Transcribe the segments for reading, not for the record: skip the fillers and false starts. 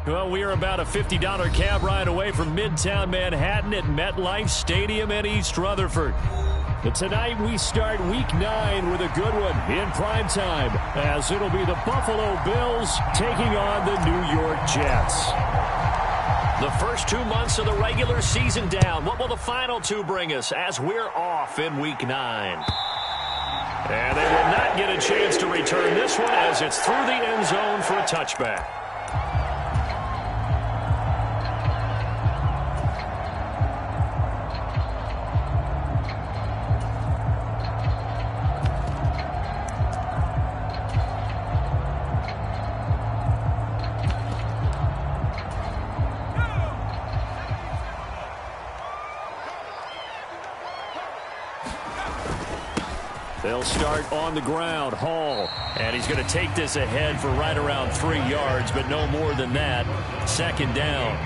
Well, we are about a $50 cab ride away from Midtown Manhattan at MetLife Stadium in East Rutherford. But tonight we start Week 9 with a good one in primetime, as it'll be the Buffalo Bills taking on the New York Jets. The first 2 months of the regular season down. What will the final 2 bring us as we're off in Week 9? And they will not get a chance to return this one as it's through the end zone for a touchback. They'll start on the ground. Hall. And he's going to take this ahead for right around 3 yards, but no more than that. Second down.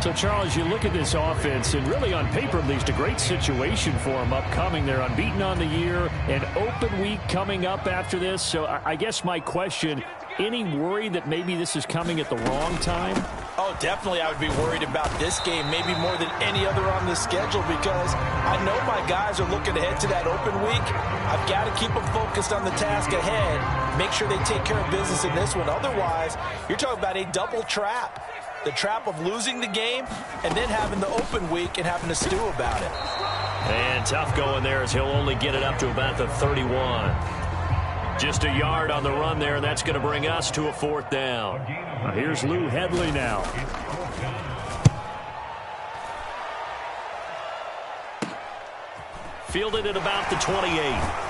So, Charles, you look at this offense, and really on paper, at least a great situation for them upcoming. They're unbeaten on the year, an open week coming up after this. So I guess my question, any worry that maybe this is coming at the wrong time? Oh, definitely I would be worried about this game, maybe more than any other on the schedule, because I know my guys are looking ahead to that open week. I've got to keep them focused on the task ahead, make sure they take care of business in this one. Otherwise, you're talking about a double trap. The trap of losing the game and then having the open week and having to stew about it. And tough going there as he'll only get it up to about the 31. Just a yard on the run there, and that's going to bring us to a 4th down. Here's Lou Hedley now. Fielded at about the 28.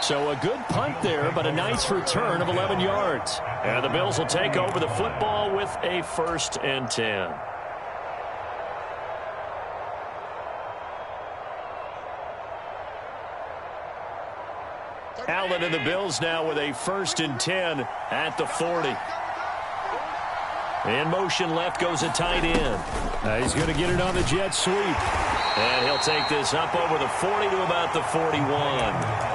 So a good punt there, but a nice return of 11 yards. And the Bills will take over the football with a 1st and 10. Allen and the Bills now with a 1st and 10 at the 40. In motion left goes a tight end. He's going to get it on the jet sweep. And he'll take this up over the 40 to about the 41.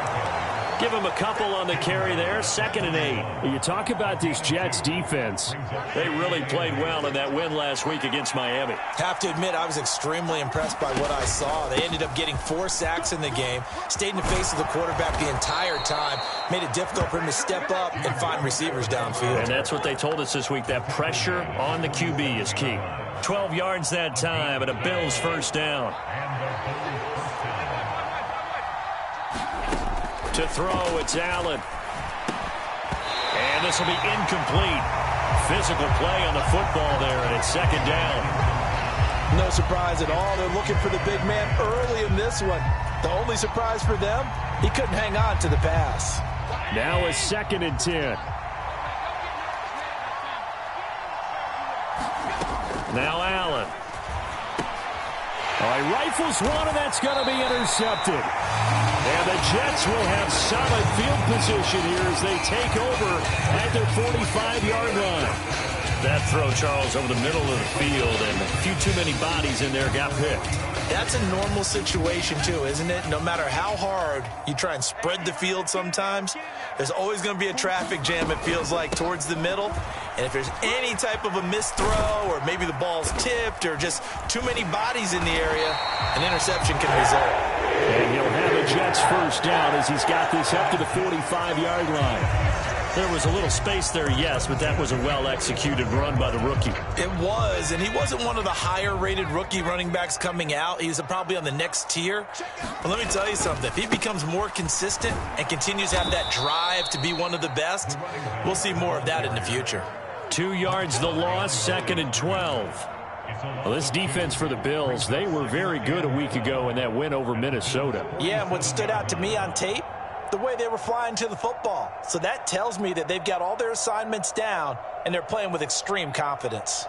Give him a couple on the carry there. 2nd and 8. You talk about this Jets defense. They really played well in that win last week against Miami. Have to admit, I was extremely impressed by what I saw. They ended up getting 4 sacks in the game, stayed in the face of the quarterback the entire time, made it difficult for him to step up and find receivers downfield. And that's what they told us this week, that pressure on the QB is key. 12 yards that time and a Bills 1st down. To throw, it's Allen. And this will be incomplete. Physical play on the football there, and it's 2nd down. No surprise at all. They're looking for the big man early in this one. The only surprise for them, he couldn't hang on to the pass. Now a 2nd and 10. Now Allen. He rifles one, and that's going to be intercepted. And the Jets will have solid field position here as they take over at their 45-yard line. That throw, Charles, over the middle of the field, and a few too many bodies in there got picked. That's a normal situation, too, isn't it? No matter how hard you try and spread the field sometimes, there's always going to be a traffic jam, it feels like, towards the middle. And if there's any type of a missed throw or maybe the ball's tipped or just too many bodies in the area, an interception can result. And he'll have a Jets 1st down as he's got this up to the 45-yard line. There was a little space there, yes, but that was a well-executed run by the rookie. It was, and he wasn't one of the higher-rated rookie running backs coming out. He's probably on the next tier. But let me tell you something. If he becomes more consistent and continues to have that drive to be one of the best, we'll see more of that in the future. 2 yards the loss, 2nd and 12. Well, this defense for the Bills, they were very good a week ago in that win over Minnesota. Yeah, and what stood out to me on tape, the way they were flying to the football. So that tells me that they've got all their assignments down, and they're playing with extreme confidence.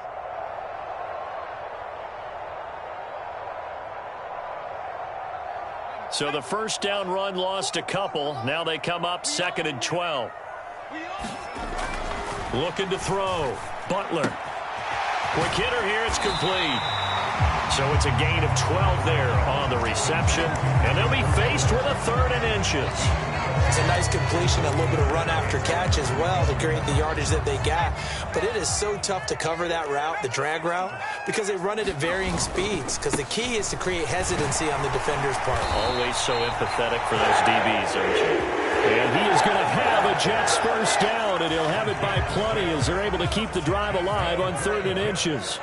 So the 1st down run lost a couple. Now they come up 2nd and 12. Looking to throw. Butler. Quick hitter here. It's complete. So it's a gain of 12 there on the reception. And they'll be faced with a 3rd and inches. It's a nice completion, a little bit of run after catch as well to create the yardage that they got. But it is so tough to cover that route, the drag route, because they run it at varying speeds. Because the key is to create hesitancy on the defender's part. Always so empathetic for those DBs, aren't you? And he is going to have a Jets first down, and he'll have it by plenty as they're able to keep the drive alive on 3rd and inches.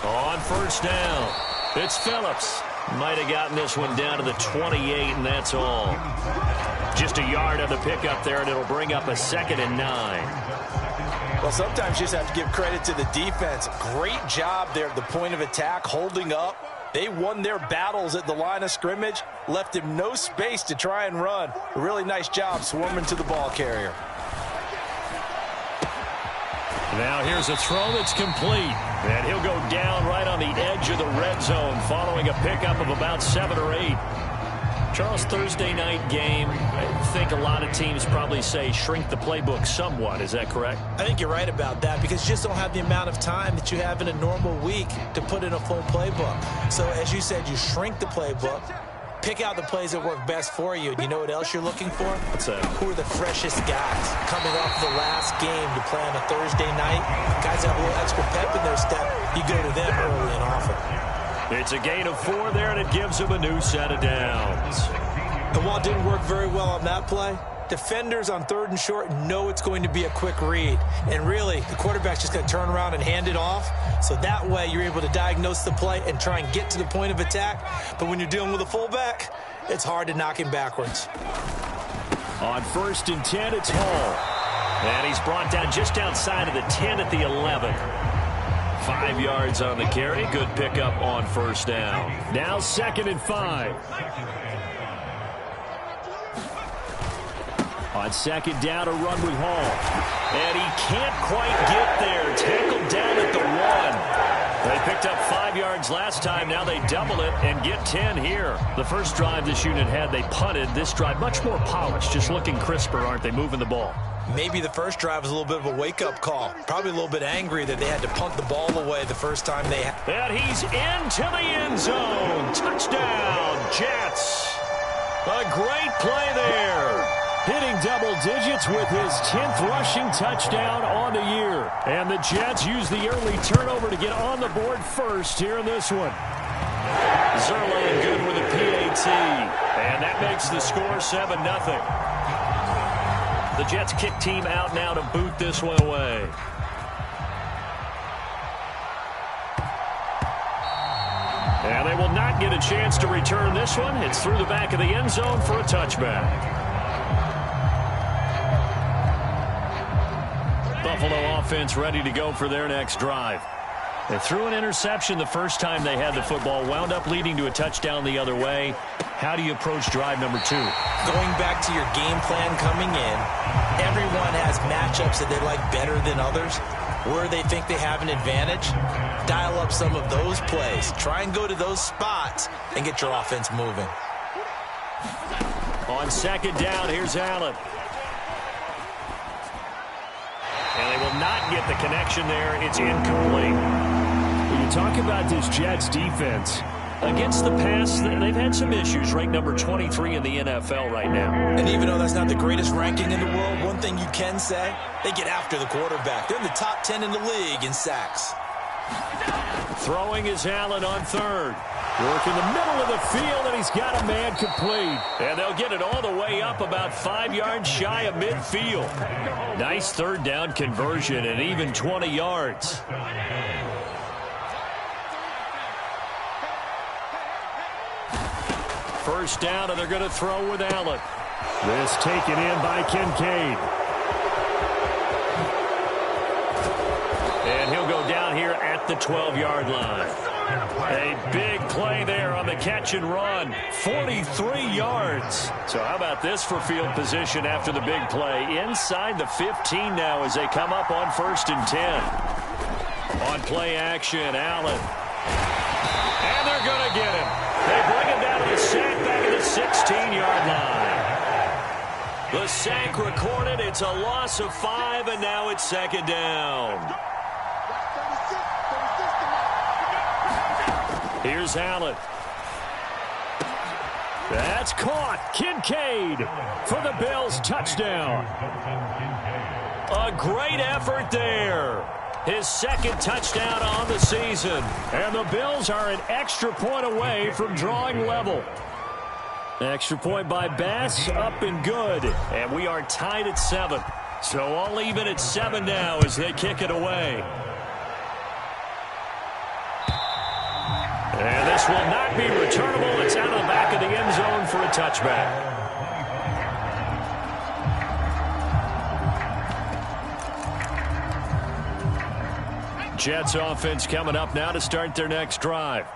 On first down, it's Phillips. Might have gotten this one down to the 28, and that's all. Just a yard on the pickup there, and it'll bring up a 2nd and 9. Well, sometimes you just have to give credit to the defense. Great job there at the point of attack, holding up. They won their battles at the line of scrimmage, left him no space to try and run. A really nice job swarming to the ball carrier. Now here's a throw that's complete. And he'll go down right on the edge of the red zone following a pickup of about 7 or 8. Charles, Thursday night game, I think a lot of teams probably say shrink the playbook somewhat. Is that correct? I think you're right about that because you just don't have the amount of time that you have in a normal week to put in a full playbook. So as you said, you shrink the playbook, pick out the plays that work best for you. And you know what else you're looking for? What's that? Who are the freshest guys coming off the last game to play on a Thursday night? Guys have a little extra pep in their step. You go to them early and often. It's a gain of 4 there, and it gives him a new set of downs. And while it didn't work very well on that play, defenders on 3rd and short know it's going to be a quick read. And really, the quarterback's just going to turn around and hand it off. So that way, you're able to diagnose the play and try and get to the point of attack. But when you're dealing with a fullback, it's hard to knock him backwards. On 1st and 10, it's Hall. And he's brought down just outside of the 10 at the 11. 5 yards on the carry. Good pickup on first down. Now 2nd and 5. On 2nd down, a run with Hall. And he can't quite get there. Tackled down at the 1. They picked up 5 yards last time. Now they double it and get 10 here. The first drive this unit had, they punted. This drive, much more polished, just looking crisper, aren't they, moving the ball? Maybe the first drive was a little bit of a wake-up call. Probably a little bit angry that they had to punt the ball away the first time they had. And he's into the end zone. Touchdown, Jets. A great play there. Hitting double digits with his 10th rushing touchdown on the year. And the Jets use the early turnover to get on the board first here in this one. Zerline good with a PAT. And that makes the score 7-0. The Jets kick team out now to boot this one away. And they will not get a chance to return this one. It's through the back of the end zone for a touchback. Buffalo offense ready to go for their next drive. They threw an interception the first time they had the football, wound up leading to a touchdown the other way. How do you approach drive number 2? Going back to your game plan coming in, everyone has matchups that they like better than others. Where they think they have an advantage, dial up some of those plays. Try and go to those spots and get your offense moving. On 2nd down, here's Allen. And they will not get the connection there. It's incomplete. When you talk about this Jets defense, against the pass, they've had some issues. Ranked number 23 in the NFL right now. And even though that's not the greatest ranking in the world, one thing you can say, they get after the quarterback. They're in the top 10 in the league in sacks. Throwing is Allen on 3rd. Work in the middle of the field, and he's got a man complete. And they'll get it all the way up about 5 yards shy of midfield. Nice 3rd down conversion and even 20 yards. First down, and they're going to throw with Allen. This taken in by Kincaid. And he'll go down here at the 12-yard line. A big play there on the catch and run. 43 yards. So how about this for field position after the big play? Inside the 15 now as they come up on 1st and 10. On play action, Allen. And they're going to get him. They bring him down to the sack back at the 16-yard line. The sack recorded. It's a loss of 5, and now it's 2nd down. Here's Allen. That's caught. Kincaid for the Bills touchdown. A great effort there. His second touchdown on the season. And the Bills are an extra point away from drawing level. Extra point by Bass, up and good. And we are tied at 7. So all even at 7 now as they kick it away. And this will not be returnable. It's out of the back of the end zone for a touchback. Jets offense coming up now to start their next drive.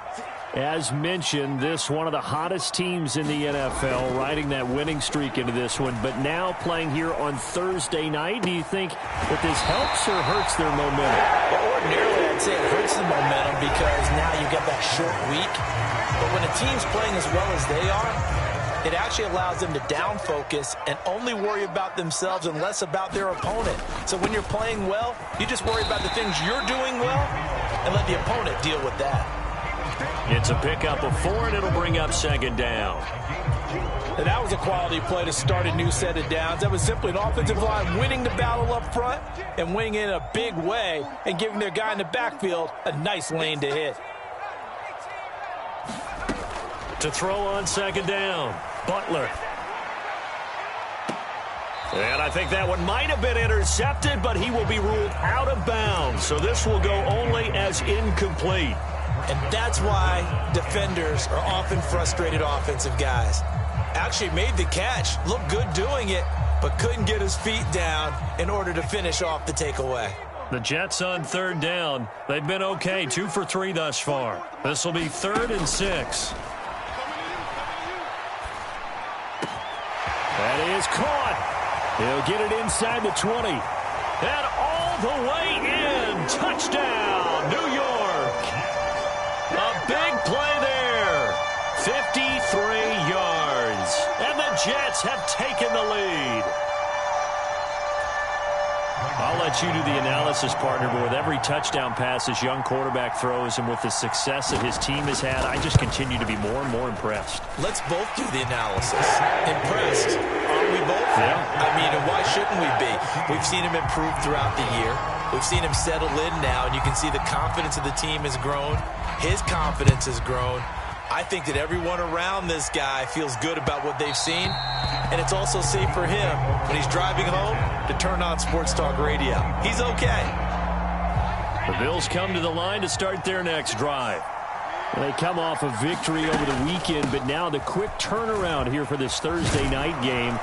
As mentioned, this one of the hottest teams in the NFL, riding that winning streak into this one, but now playing here on Thursday night. Do you think that this helps or hurts their momentum? Well, ordinarily, I'd say it hurts the momentum because now you get that short week. But when a team's playing as well as they are, it actually allows them to down focus and only worry about themselves and less about their opponent. So when you're playing well, you just worry about the things you're doing well and let the opponent deal with that. It's a pickup of 4, and it'll bring up second down. And that was a quality play to start a new set of downs. That was simply an offensive line winning the battle up front and winning in a big way and giving their guy in the backfield a nice lane to hit. To throw on second down, Butler. And I think that one might have been intercepted, but he will be ruled out of bounds. So this will go only as incomplete. And that's why defenders are often frustrated offensive guys. Actually made the catch, looked good doing it, but couldn't get his feet down in order to finish off the takeaway. The Jets on third down. They've been okay, 2 for 3 thus far. This will be 3rd and 6. That is caught. He'll get it inside the 20. And all the way in. Touchdown, New York. A big play there. 53 yards. And the Jets have taken the lead. I'll let you do the analysis, partner, but with every touchdown pass this young quarterback throws and with the success that his team has had, I just continue to be more and more impressed. Let's both do the analysis. Impressed. Aren't we both? Yeah. I mean, and why shouldn't we be? We've seen him improve throughout the year. We've seen him settle in now, and you can see the confidence of the team has grown. His confidence has grown. I think that everyone around this guy feels good about what they've seen, and it's also safe for him when he's driving home to turn on Sports Talk Radio. He's okay. The Bills come to the line to start their next drive. They come off a victory over the weekend, but now the quick turnaround here for this Thursday night game.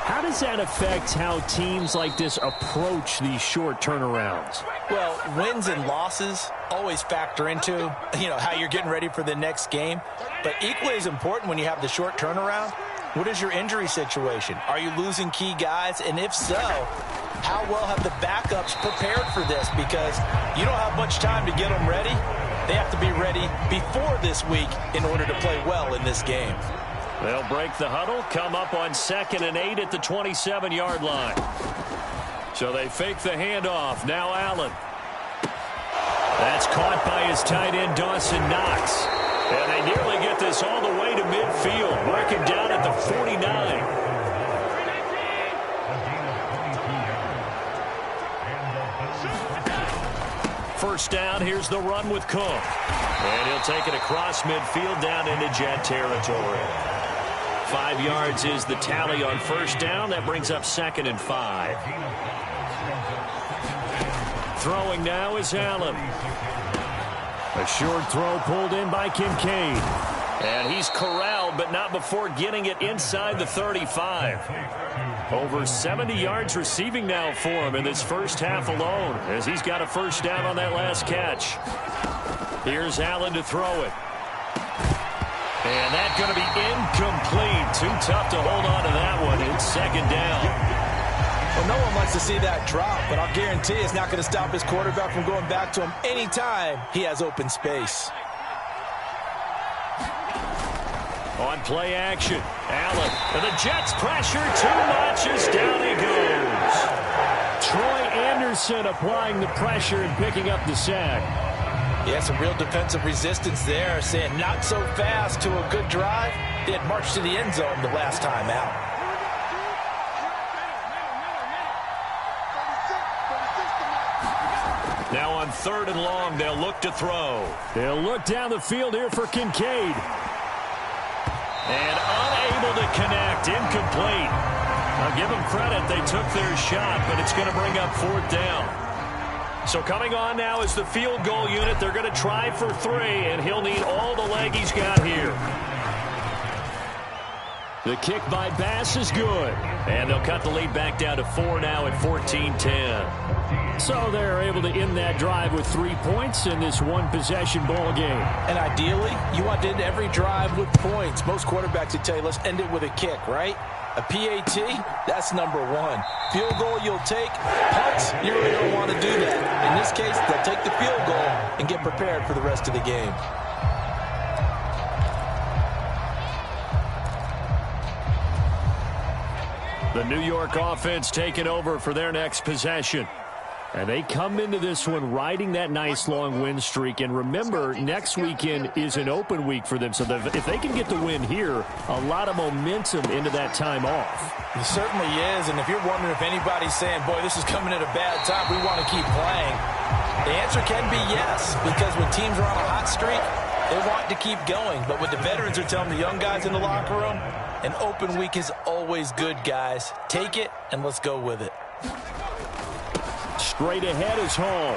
How does that affect how teams like this approach these short turnarounds? Well, wins and losses always factor into, how you're getting ready for the next game. But equally as important when you have the short turnaround, what is your injury situation? Are you losing key guys? And if so, how well have the backups prepared for this? Because you don't have much time to get them ready. They have to be ready before this week in order to play well in this game. They'll break the huddle, come up on 2nd and 8 at the 27-yard line. So they fake the handoff. Now Allen. That's caught by his tight end, Dawson Knox. And they nearly get this all the way to midfield, working down at the 49. First down, here's the run with Cook. And he'll take it across midfield down into Jet territory. 5 yards is the tally on first down. That brings up 2nd and 5. Throwing now is Allen. A short throw pulled in by Kincaid. And he's corralled, but not before getting it inside the 35. Over 70 yards receiving now for him in this first half alone, as he's got a first down on that last catch. Here's Allen to throw it. And that's going to be incomplete. Too tough to hold on to that one. It's 2nd down. Well, no one likes to see that drop, but I'll guarantee it's not going to stop his quarterback from going back to him anytime he has open space. On play action, Allen. And the Jets pressure too much as down he goes. Troy Anderson applying the pressure and picking up the sack. Yeah, some real defensive resistance there, saying not so fast to a good drive. They had marched to the end zone the last time out. Now on 3rd and long, they'll look to throw. They'll look down the field here for Kincaid. And unable to connect, incomplete. I'll give them credit, they took their shot, but it's going to bring up 4th down. So coming on now is the field goal unit. They're going to try for 3, and he'll need all the leg he's got here. The kick by Bass is good. And they'll cut the lead back down to 4 now at 14-10. So they're able to end that drive with 3 points in this one-possession ball game. And ideally, you want to end every drive with points. Most quarterbacks would tell you, let's end it with a kick, right? A PAT, that's number 1. Field goal you'll take. Punts, you really don't want to do that. In this case, they'll take the field goal and get prepared for the rest of the game. The New York offense taking over for their next possession. And they come into this one riding that nice long win streak. And remember, next weekend is an open week for them. So if they can get the win here, a lot of momentum into that time off. It certainly is. And if you're wondering if anybody's saying, boy, this is coming at a bad time, we want to keep playing, the answer can be yes. Because when teams are on a hot streak, they want to keep going. But what the veterans are telling the young guys in the locker room, an open week is always good, guys. Take it and let's go with it. Straight ahead is Hall.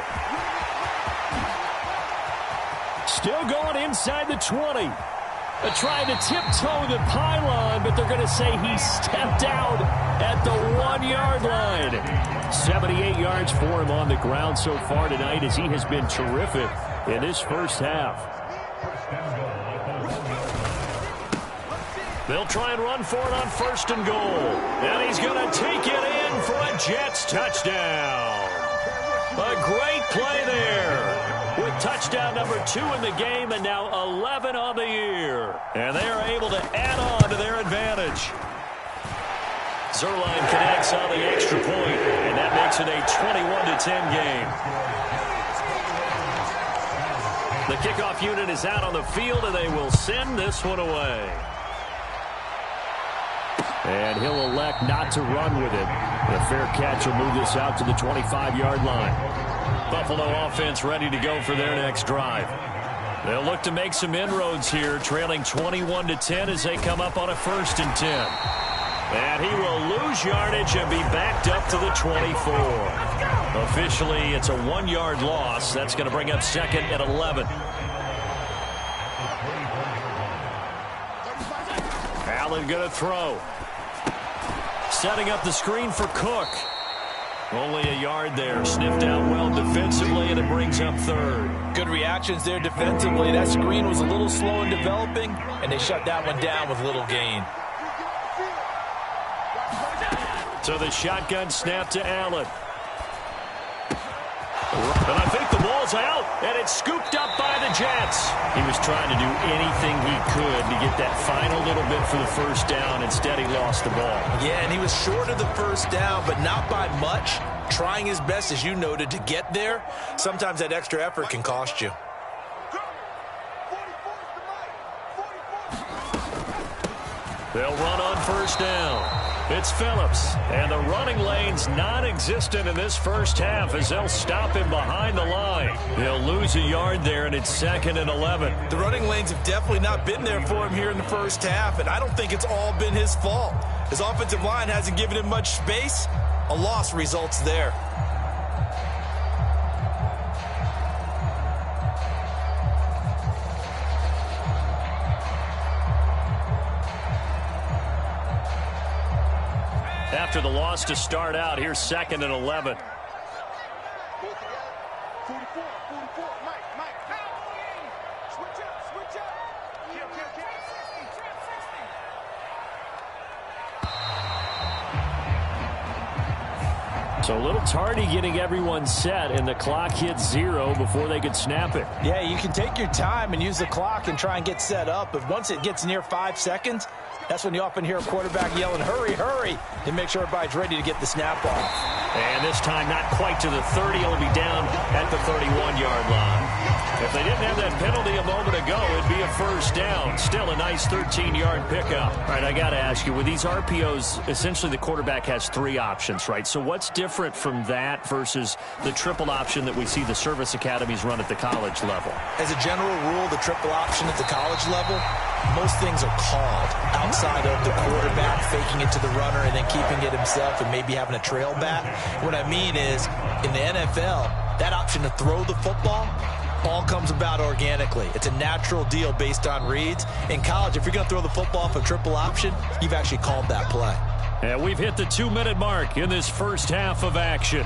Still going inside the 20. Trying to tiptoe the pylon, but they're going to say he stepped out at the 1-yard line. 78 yards for him on the ground so far tonight as he has been terrific in this first half. They'll try and run for it on 1st and goal. And he's going to take it in for a Jets touchdown. A great play there with touchdown number 2 in the game and now 11 on the year. And they are able to add on to their advantage. Zuerlein connects on the extra point, and that makes it a 21-10 game. The kickoff unit is out on the field, and they will send this one away. And he'll elect not to run with it. The fair catch will move this out to the 25-yard line. Buffalo offense ready to go for their next drive. They'll look to make some inroads here, trailing 21-10 as they come up on a 1st and 10. And he will lose yardage and be backed up to the 24. Officially, it's a 1-yard loss. That's going to bring up 2nd and 11. Allen going to throw. Setting up the screen for Cook. Only a yard there. Sniffed out well defensively, and it brings up 3rd. Good reactions there defensively. That screen was a little slow in developing, and they shut that one down with little gain. So the shotgun snap to Allen. And I think the ball's out, and it's scooped up by the Jets. He was trying to do anything he could to get that final little bit for the 1st down. Instead, he lost the ball. Yeah, and he was short of the 1st down, but not by much. Trying his best, as you noted, to get there. Sometimes that extra effort can cost you. They'll run on 1st down. It's Phillips, and the running lane's non-existent in this first half as they'll stop him behind the line. He'll lose a yard there, and it's 2nd and 11. The running lanes have definitely not been there for him here in the first half, and I don't think it's all been his fault. His offensive line hasn't given him much space. A loss results there. After the loss to start out, here's 2nd and 11. So a little tardy getting everyone set, and the clock hits 0 before they could snap it. Yeah, you can take your time and use the clock and try and get set up, but once it gets near 5 seconds, that's when you often hear a quarterback yelling, hurry, hurry, and make sure everybody's ready to get the snap off. And this time not quite to the 30. It'll be down at the 31-yard line. If they didn't have that penalty a moment ago, it'd be a first down. Still a nice 13-yard pickup. All right, I got to ask you, with these RPOs, essentially the quarterback has 3 options, right? So what's different from that versus the triple option that we see the service academies run at the college level? As a general rule, the triple option at the college level, most things are called outside of the quarterback faking it to the runner and then keeping it himself and maybe having a trail back. What I mean is, in the NFL, that option to throw the football all comes about organically. It's a natural deal based on reads. In college, if you're going to throw the football off a triple option, you've actually called that play. And we've hit the 2-minute mark in this first half of action.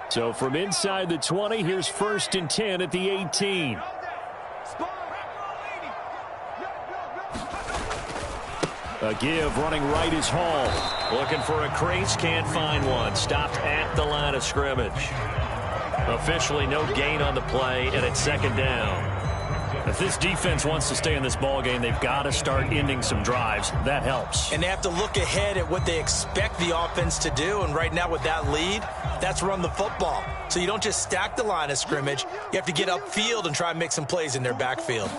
So from inside the 20, here's 1st and 10 at the 18. A give, running right is Hall. Looking for a crease, can't find one. Stopped at the line of scrimmage. Officially no gain on the play, and it's 2nd down. If this defense wants to stay in this ball game, they've got to start ending some drives. That helps. And they have to look ahead at what they expect the offense to do, and right now with that lead, that's run the football. So you don't just stack the line of scrimmage. You have to get upfield and try and make some plays in their backfield.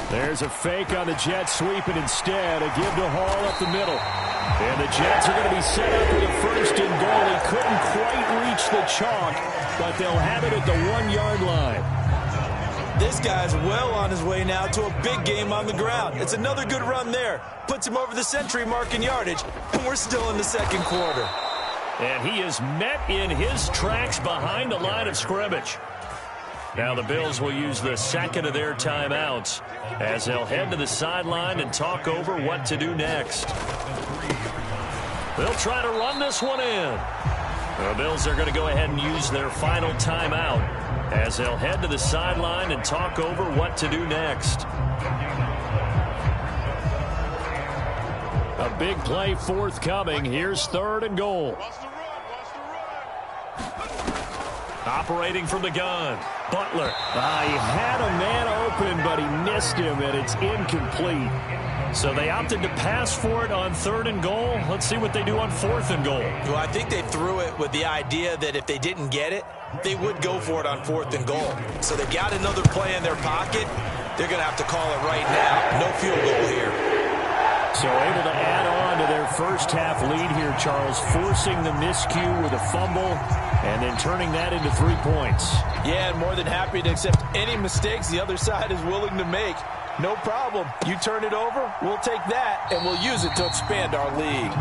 There's a fake on the Jets sweep, and instead a give to Hall up the middle. And the Jets are going to be set up with a 1st and goal. He couldn't quite reach the chalk, but they'll have it at the 1-yard line. This guy's well on his way now to a big game on the ground. It's another good run there. Puts him over the century mark in yardage, and we're still in the 2nd quarter. And he is met in his tracks behind the line of scrimmage. Now the Bills will use the 2nd of their timeouts as they'll head to the sideline and talk over what to do next. They'll try to run this one in. The Bills are going to go ahead and use their final timeout as they'll head to the sideline and talk over what to do next. A big play forthcoming. Here's 3rd and goal. Operating from the gun, Butler. He had a man open, but he missed him, and it's incomplete. So they opted to pass for it on 3rd and goal. Let's see what they do on 4th and goal. Well, I think they threw it with the idea that if they didn't get it, they would go for it on 4th and goal. So they've got another play in their pocket. They're going to have to call it right now. No field goal here. So able to add on to their first half lead here, Charles, forcing the miscue with a fumble and then turning that into 3 points. Yeah, and more than happy to accept any mistakes the other side is willing to make. No problem. You turn it over, we'll take that, and we'll use it to expand our league.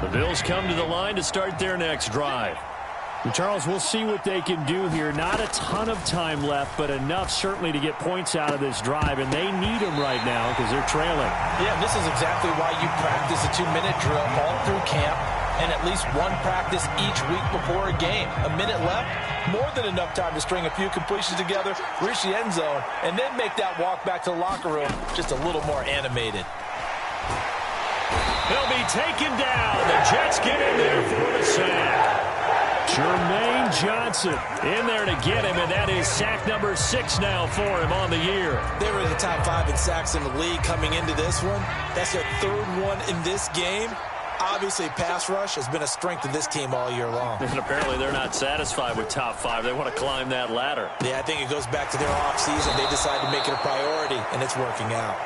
The Bills come to the line to start their next drive. And Charles, we'll see what they can do here. Not a ton of time left, but enough certainly to get points out of this drive, and they need them right now because they're trailing. Yeah, this is exactly why you practice a 2-minute drill all through camp and at least one practice each week before a game. A minute left, more than enough time to string a few completions together, reach the end zone, and then make that walk back to the locker room just a little more animated. He'll be taken down. The Jets get in there for the sack. Jermaine Johnson in there to get him, and that is sack number 6 now for him on the year. They were in the top 5 in sacks in the league coming into this one. That's their 3rd one in this game. Obviously, pass rush has been a strength of this team all year long. And apparently they're not satisfied with top 5. They want to climb that ladder. Yeah, I think it goes back to their offseason. They decided to make it a priority, and it's working out.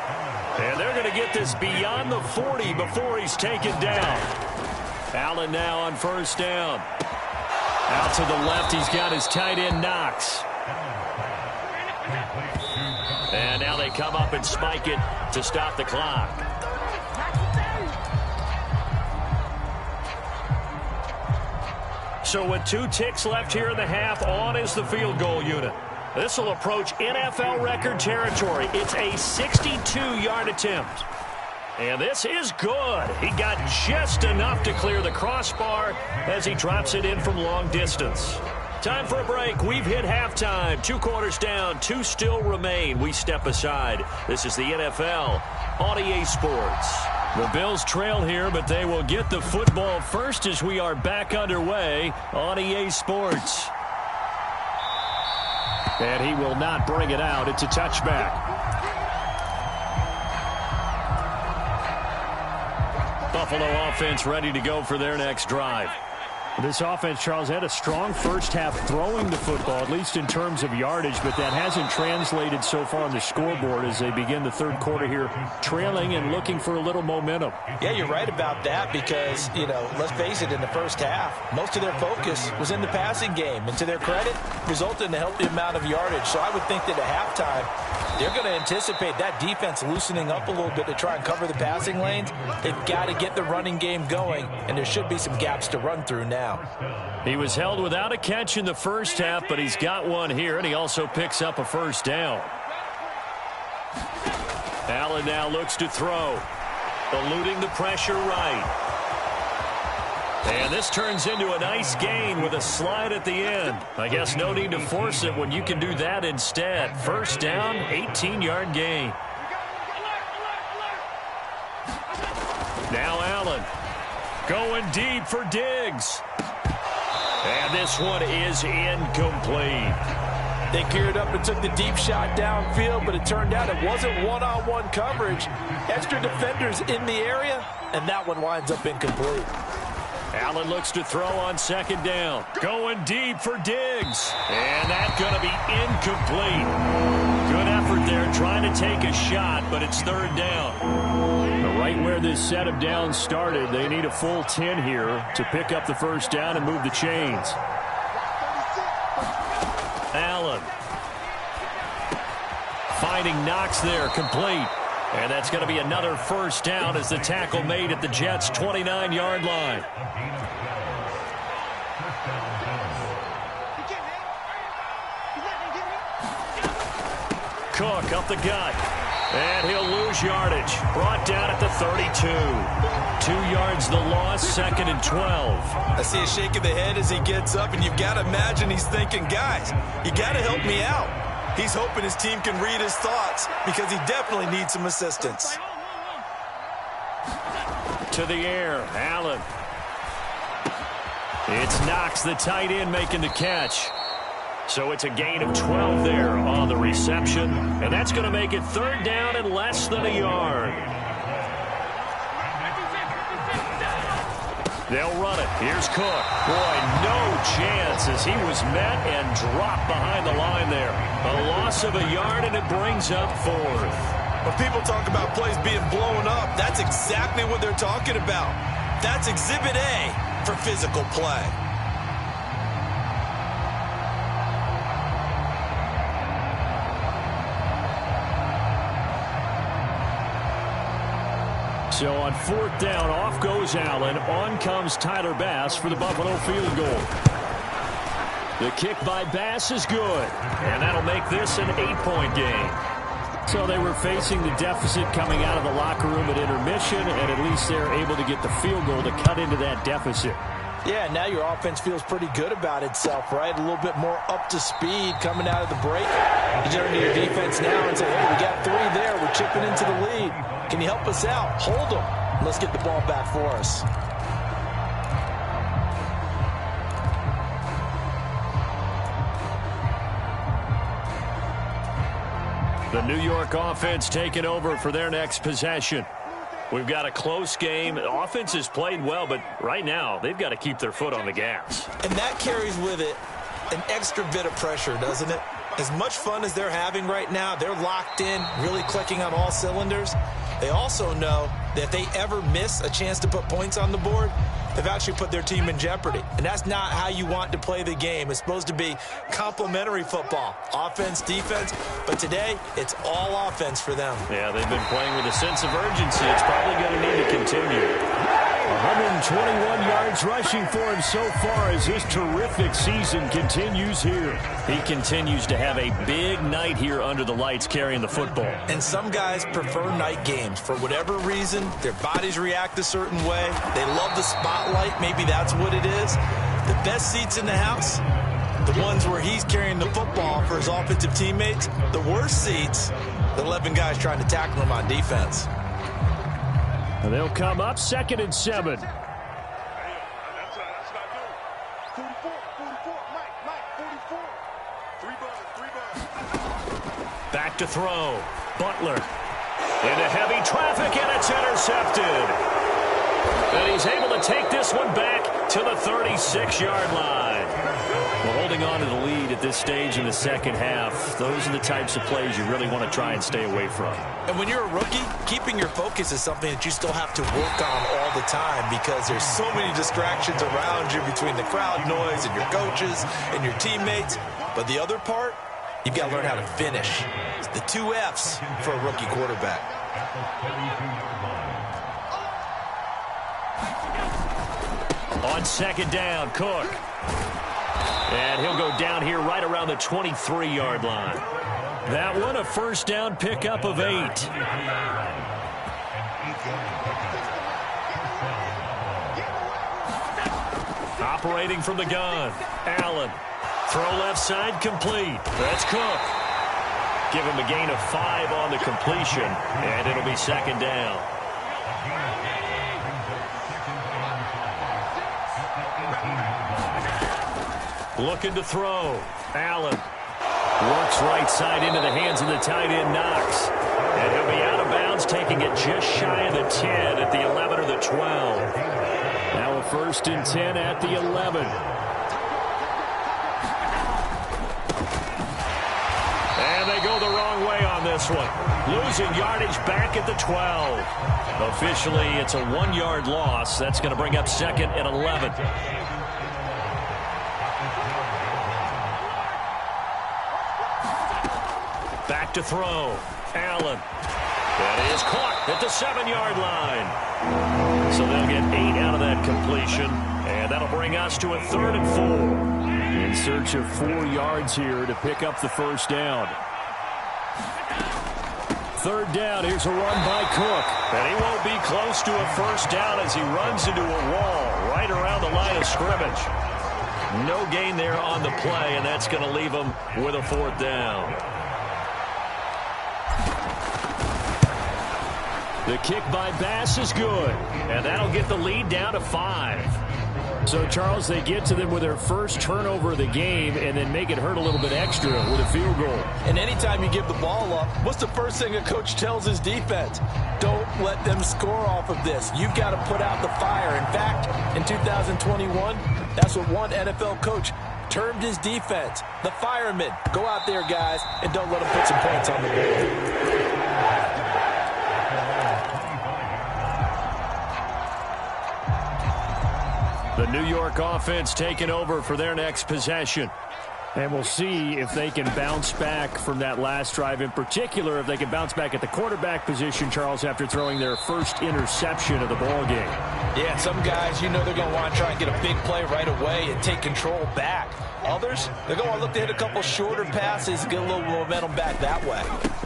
And they're going to get this beyond the 40 before he's taken down. Allen now on 1st down. Out to the left, he's got his tight end, Knox. And now they come up and spike it to stop the clock. So with 2 ticks left here in the half, on is the field goal unit. This will approach NFL record territory. It's a 62-yard attempt. And this is good. He got just enough to clear the crossbar as he drops it in from long distance. Time for a break. We've hit halftime. 2 quarters down. 2 still remain. We step aside. This is the NFL on EA Sports. The Bills trail here, but they will get the football first as we are back underway on EA Sports. And he will not bring it out. It's a touchback. Buffalo offense ready to go for their next drive. This offense, Charles, had a strong first half throwing the football, at least in terms of yardage, but that hasn't translated so far on the scoreboard as they begin the third quarter here, trailing and looking for a little momentum. Yeah, you're right about that because, let's face it, in the first half, most of their focus was in the passing game. And to their credit, resulted in a healthy amount of yardage. So I would think that at halftime, they're going to anticipate that defense loosening up a little bit to try and cover the passing lanes. They've got to get the running game going, and there should be some gaps to run through now. He was held without a catch in the first half, but he's got one here, and he also picks up a first down. Allen now looks to throw, eluding the pressure right. And this turns into a nice gain with a slide at the end. I guess no need to force it when you can do that instead. First down, 18-yard gain. Now Allen going deep for Diggs. And this one is incomplete. They geared up and took the deep shot downfield, but it turned out it wasn't one-on-one coverage. Extra defenders in the area, and that one winds up incomplete. Allen looks to throw on second down. Going deep for Diggs. And that's going to be incomplete. Good effort there trying to take a shot, but it's third down. Right where this set of downs started, they need a full 10 here to pick up the first down and move the chains. Allen finding Knox there, complete. And that's going to be another first down as the tackle made at the Jets' 29-yard line. Cook up the gut. And he'll lose yardage. Brought down at the 32. 2 yards the loss, second and 12. I see a shake of the head as he gets up, and you've got to imagine he's thinking, guys, you got to help me out. He's hoping his team can read his thoughts because he definitely needs some assistance. To the air, Allen. It's Knox, the tight end, making the catch. So it's a gain of 12 there on the reception. And that's going to make it third down and less than a yard. They'll run it. Here's Cook. Boy, no chance as he was met and dropped behind the line there. A loss of a yard, and it brings up fourth. When people talk about plays being blown up, that's exactly what they're talking about. That's Exhibit A for physical play. So on fourth down, off goes Allen. On comes Tyler Bass for the Buffalo field goal. The kick by Bass is good. And that'll make this an 8-point game. So they were facing the deficit coming out of the locker room at intermission, and at least they're able to get the field goal to cut into that deficit. Yeah, now your offense feels pretty good about itself, right? A little bit more up to speed coming out of the break. You turn to your defense now and say, hey, we got 3 there. We're chipping into the lead. Can you help us out? Hold them. Let's get the ball back for us. The New York offense taking over for their next possession. We've got a close game. The offense has played well, but right now they've got to keep their foot on the gas. And that carries with it an extra bit of pressure, doesn't it? As much fun as they're having right now, they're locked in, really clicking on all cylinders. They also know that if they ever miss a chance to put points on the board, they've actually put their team in jeopardy. And that's not how you want to play the game. It's supposed to be complementary football, offense, defense. But today, it's all offense for them. Yeah, they've been playing with a sense of urgency. It's probably going to need to continue. 121 yards rushing for him so far as his terrific season continues here. He continues to have a big night here under the lights carrying the football. And some guys prefer night games. For whatever reason, their bodies react a certain way. They love the spotlight. Maybe that's what it is. The best seats in the house, the ones where he's carrying the football for his offensive teammates. The worst seats, the 11 guys trying to tackle him on defense. And they'll come up 2nd and 7. Back to throw. Butler into heavy traffic, and it's intercepted. And he's able to take this one back to the 36-yard line. Well, holding on to the lead at this stage in the second half, those are the types of plays you really want to try and stay away from. And when you're a rookie, keeping your focus is something that you still have to work on all the time because there's so many distractions around you between the crowd noise and your coaches and your teammates. But the other part, you've got to learn how to finish. It's the 2 F's for a rookie quarterback. On second down, Cook. And he'll go down here right around the 23-yard line. That one a first down pickup of 8. Operating from the gun, Allen. Throw left side, complete. That's Cook. Give him a gain of 5 on the completion, and it'll be second down. Looking to throw. Allen works right side into the hands of the tight end, Knox. And he'll be out of bounds, taking it just shy of the 10 at the 11 or the 12. Now a 1st and 10 at the 11. And they go the wrong way on this one. Losing yardage back at the 12. Officially, it's a 1-yard loss. That's going to bring up 2nd and 11. Back to throw. Allen. That is caught at the 7-yard line. So they'll get 8 out of that completion. And that'll bring us to a 3rd and 4. In search of 4 yards here to pick up the first down. 3rd down. Here's a run by Cook. And he won't be close to a first down as he runs into a wall right around the line of scrimmage. No gain there on the play, and that's going to leave him with a 4th down. The kick by Bass is good, and that'll get the lead down to 5. So, Charles, they get to them with their first turnover of the game and then make it hurt a little bit extra with a field goal. And anytime you give the ball up, what's the first thing a coach tells his defense? Don't let them score off of this. You've got to put out the fire. In fact, in 2021, that's what one NFL coach termed his defense, the firemen. Go out there, guys, and don't let them put some points on the board. The New York offense taking over for their next possession. And we'll see if they can bounce back from that last drive. In particular, if they can bounce back at the quarterback position, Charles, after throwing their first interception of the ball game. Yeah, some guys, they're going to want to try and get a big play right away and take control back. Others, they're going to look to hit a couple shorter passes, get a little momentum back that way.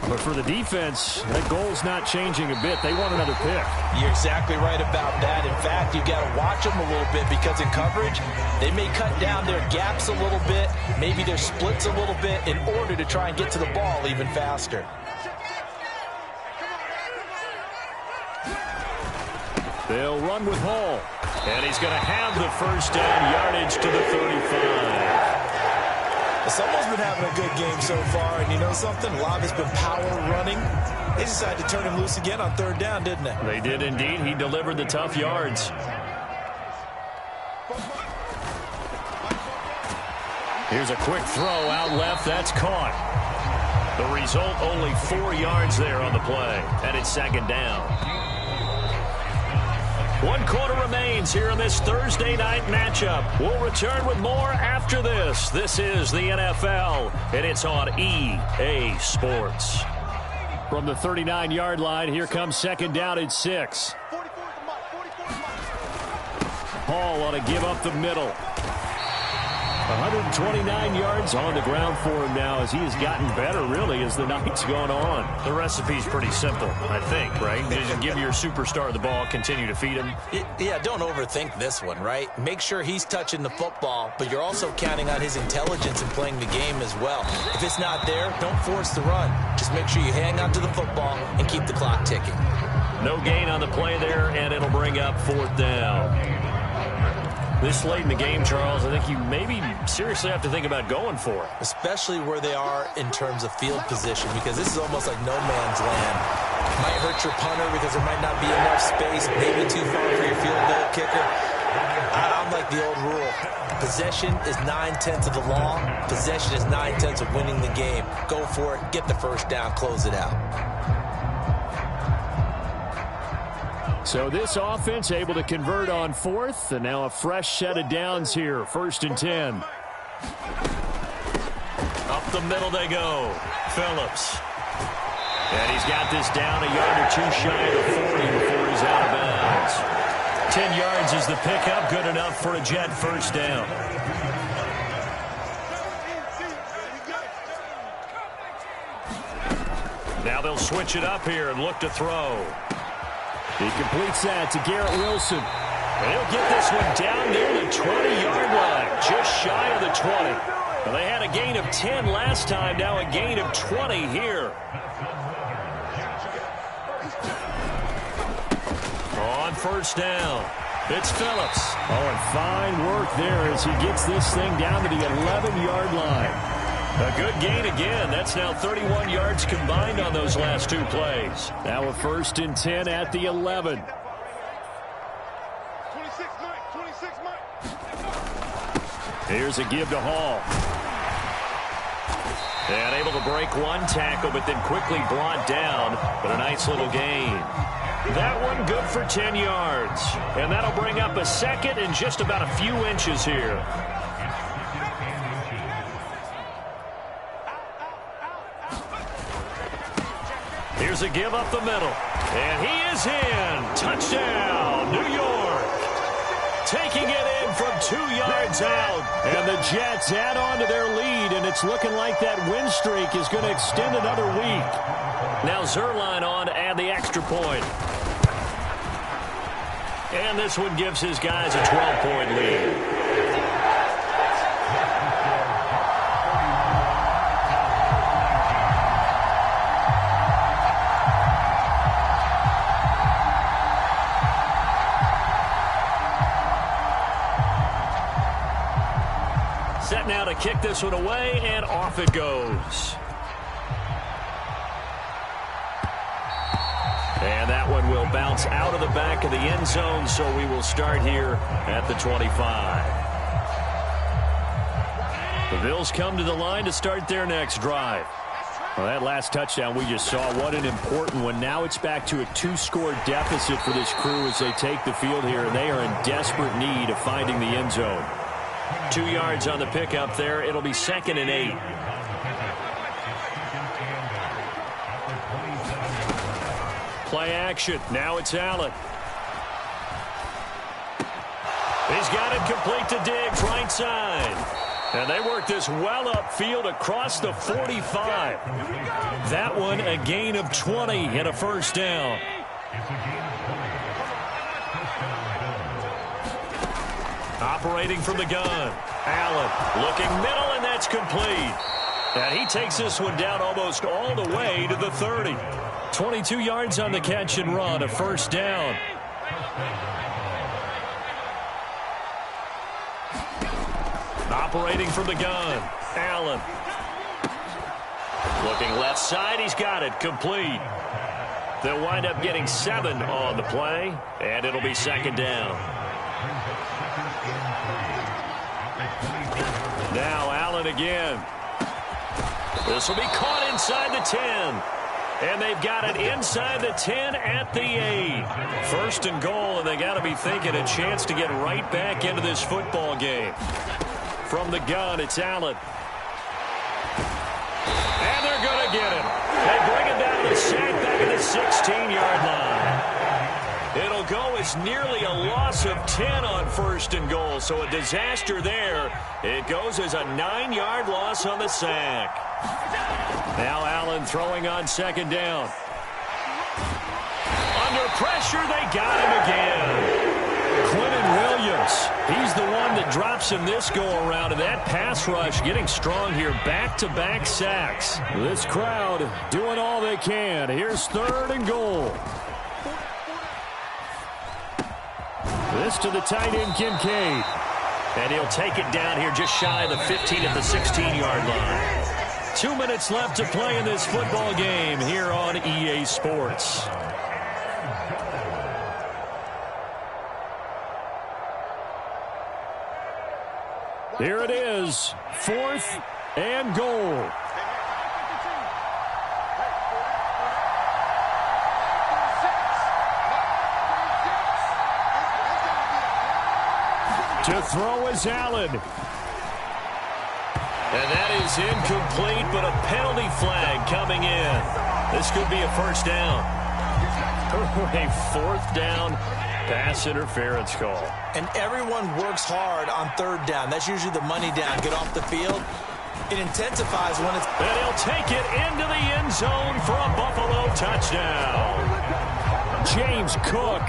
But for the defense, that goal's not changing a bit. They want another pick. You're exactly right about that. In fact, you've got to watch them a little bit because in coverage, they may cut down their gaps a little bit, maybe their splits a little bit in order to try and get to the ball even faster. They'll run with Hall. And he's going to have the first down, yardage to the 35. Someone's been having a good game so far, and you know something? A lot of it's been power running. They decided to turn him loose again on 3rd down, didn't they? They did indeed. He delivered the tough yards. Here's a quick throw out left. That's caught. The result, only 4 yards there on the play. And it's 2nd down. 1 quarter remains here in this Thursday night matchup. We'll return with more after this. This is the NFL, and it's on EA Sports. From the 39-yard line, here comes 2nd down at 6. Hall ought to give up the middle. 129 yards on the ground for him now as he has gotten better, really, as the night's gone on. The recipe's pretty simple, I think, right? Just give your superstar the ball, continue to feed him. Yeah, don't overthink this one, right? Make sure he's touching the football, but you're also counting on his intelligence in playing the game as well. If it's not there, don't force the run. Just make sure you hang on to the football and keep the clock ticking. No gain on the play there, and it'll bring up 4th down. This late in the game, Charles, I think you maybe seriously have to think about going for it. Especially where they are in terms of field position, because this is almost like no man's land. Might hurt your punter because there might not be enough space, maybe too far for your field goal kicker. I'm like the old rule. Possession is 9/10 of the law. Possession is 9/10 of winning the game. Go for it, get the first down, close it out. So this offense able to convert on fourth, and now a fresh set of downs here. 1st and 10. Up the middle they go. Phillips. And he's got this down a yard or two shy of the 40 before he's out of bounds. 10 yards is the pickup, good enough for a Jet first down. Now they'll switch it up here and look to throw. He completes that to Garrett Wilson. And he'll get this one down near the 20-yard line, just shy of the 20. Well, they had a gain of 10 last time, now a gain of 20 here. On first down, it's Phillips. Oh, and fine work there as he gets this thing down to the 11-yard line. A good gain again. That's now 31 yards combined on those last two plays. Now a 1st and 10 at the 11. 26, Mike. Here's a give to Hall. And able to break one tackle, but then quickly brought down. But a nice little gain. That one good for 10 yards. And that'll bring up a second and just about a few inches here. Here's a give up the middle. And he is in. Touchdown, New York. Taking it in from 2 yards out. And the Jets add on to their lead, and it's looking like that win streak is going to extend another week. Now Zuerlein on to add the extra point. And this one gives his guys a 12-point lead. Set now to kick this one away, and off it goes. And that one will bounce out of the back of the end zone, so we will start here at the 25. The Bills come to the line to start their next drive. Well, that last touchdown we just saw, what an important one. Now it's back to a 2-score deficit for this crew as they take the field here, and they are in desperate need of finding the end zone. 2 yards on the pickup there. It'll be 2nd and 8. Play action. Now it's Allen. He's got it complete to Diggs, right side. And they work this well upfield across the 45. That one a gain of 20 and a first down. Operating from the gun. Allen looking middle, and that's complete. And he takes this one down almost all the way to the 30. 22 yards on the catch and run, a first down. Operating from the gun. Allen. Looking left side, he's got it, complete. They'll wind up getting 7 on the play, and it'll be 2nd down. Now Allen again. This will be caught inside the 10. And they've got it inside the 10 at the 8. 1st and goal, and they got to be thinking a chance to get right back into this football game. From the gun, it's Allen. And they're going to get him. They bring him down to the sack back at the 16-yard line. It'll go as nearly a loss of 10 on 1st and goal, so a disaster there. It goes as a 9-yard loss on the sack. Now Allen throwing on 2nd down. Under pressure, they got him again. Quinnen Williams, he's the one that drops him this go-around, and that pass rush getting strong here. Back-to-back sacks. This crowd doing all they can. Here's 3rd and goal. This to the tight end, Kincaid. And he'll take it down here just shy of the 15 at the 16-yard line. 2 minutes left to play in this football game here on EA Sports. Here it is, 4th and goal. To throw is Allen. And that is incomplete, but a penalty flag coming in. This could be a first down. A 4th down pass interference call. And everyone works hard on 3rd down. That's usually the money down. Get off the field. It intensifies when it's... And he'll take it into the end zone for a Buffalo touchdown. James Cook,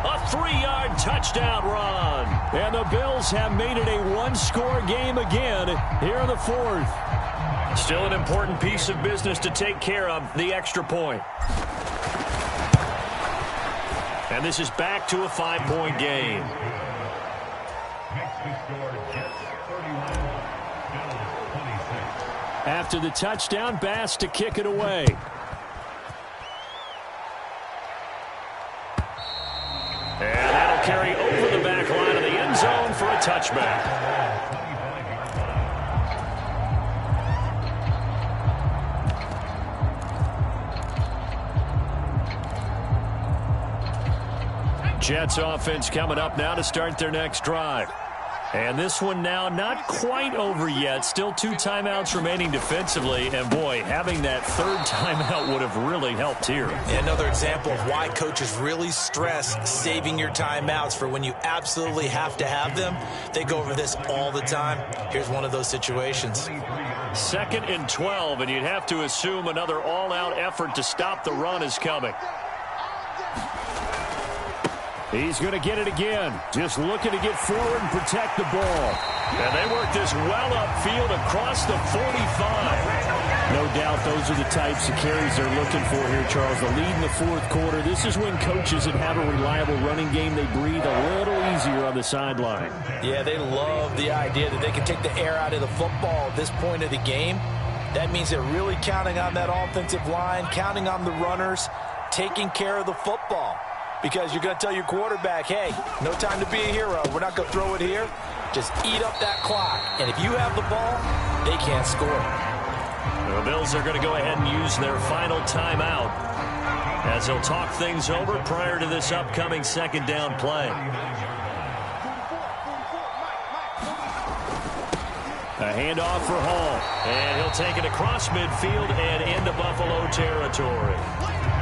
a 3-yard touchdown run. And the Bills have made it a one-score game again here in the 4th. Still an important piece of business to take care of, the extra point. And this is back to a 5-point game. After the touchdown, Bass to kick it away. And that'll carry over the back line of the end zone for a touchback. Jets offense coming up now to start their next drive. And this one now not quite over yet. Still 2 timeouts remaining defensively. And, boy, having that 3rd timeout would have really helped here. Another example of why coaches really stress saving your timeouts for when you absolutely have to have them. They go over this all the time. Here's one of those situations. 2nd and 12, and you'd have to assume another all-out effort to stop the run is coming. He's going to get it again. Just looking to get forward and protect the ball. And they work this well upfield across the 45. No doubt those are the types of carries they're looking for here, Charles. The lead in the 4th quarter. This is when coaches that have a reliable running game, they breathe a little easier on the sideline. Yeah, they love the idea that they can take the air out of the football at this point of the game. That means they're really counting on that offensive line, counting on the runners, taking care of the football. Because you're going to tell your quarterback, hey, no time to be a hero. We're not going to throw it here. Just eat up that clock. And if you have the ball, they can't score. The Bills are going to go ahead and use their final timeout as they'll talk things over prior to this upcoming 2nd down play. A handoff for Hall. And he'll take it across midfield and into Buffalo territory.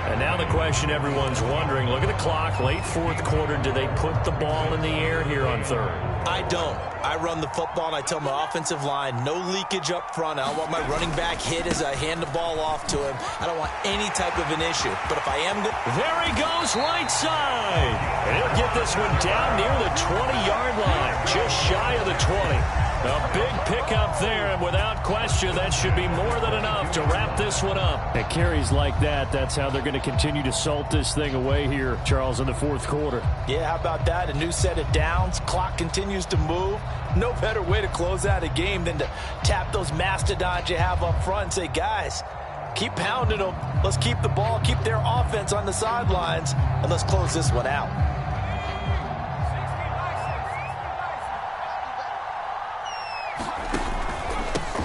And now the question everyone's wondering, look at the clock, late 4th quarter, do they put the ball in the air here on 3rd? I don't. I run the football, and I tell my offensive line, no leakage up front. I don't want my running back hit as I hand the ball off to him. I don't want any type of an issue. But if I am good... There he goes, right side. And he'll get this one down near the 20-yard line, just shy of the 20. A big pickup there, and without question, that should be more than enough to wrap this one up. At carries like that, that's how they're going to continue to salt this thing away here, Charles, in the 4th quarter. Yeah, how about that? A new set of downs. Clock continues to move. No better way to close out a game than to tap those mastodons you have up front and say, guys, keep pounding them. Let's keep the ball, keep their offense on the sidelines, and let's close this one out.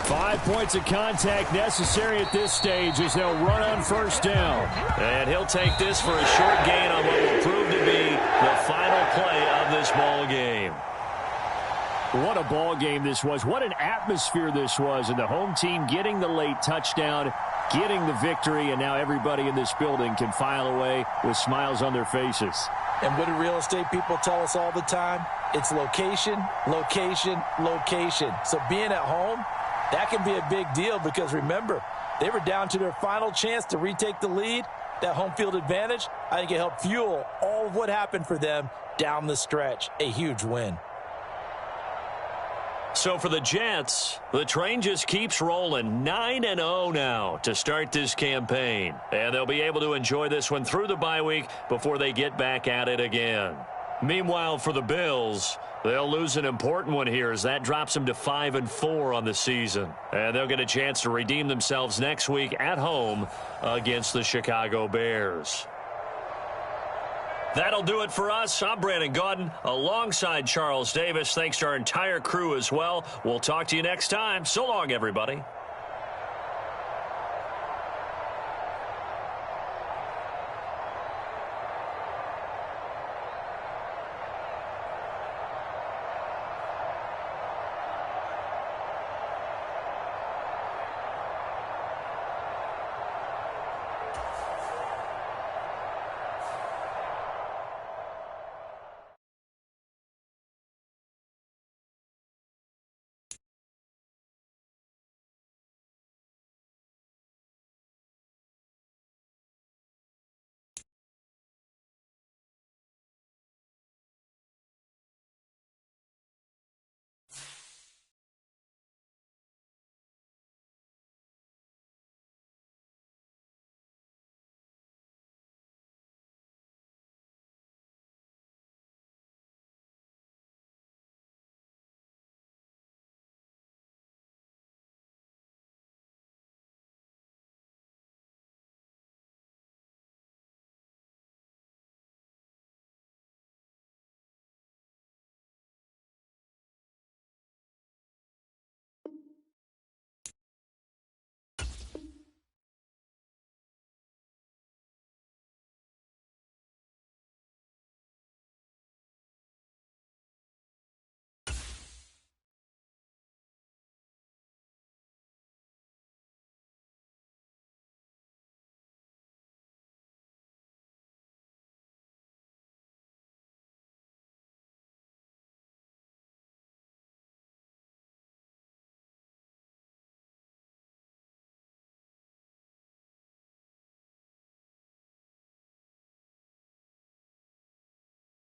Five points of contact necessary at this stage as they'll run on 1st down. And he'll take this for a short gain on what will prove to be the final play of this ball game. What a ball game this was. What an atmosphere this was. And the home team getting the late touchdown, getting the victory, and now everybody in this building can file away with smiles on their faces. And what do real estate people tell us all the time? It's location, location, location. So being at home, that can be a big deal because, remember, they were down to their final chance to retake the lead. That home field advantage, I think it helped fuel all of what happened for them down the stretch. A huge win. So for the Jets, the train just keeps rolling. 9-0 now to start this campaign. And they'll be able to enjoy this one through the bye week before they get back at it again. Meanwhile, for the Bills, they'll lose an important one here as that drops them to 5-4 on the season. And they'll get a chance to redeem themselves next week at home against the Chicago Bears. That'll do it for us. I'm Brandon Gaudin alongside Charles Davis. Thanks to our entire crew as well. We'll talk to you next time. So long, everybody.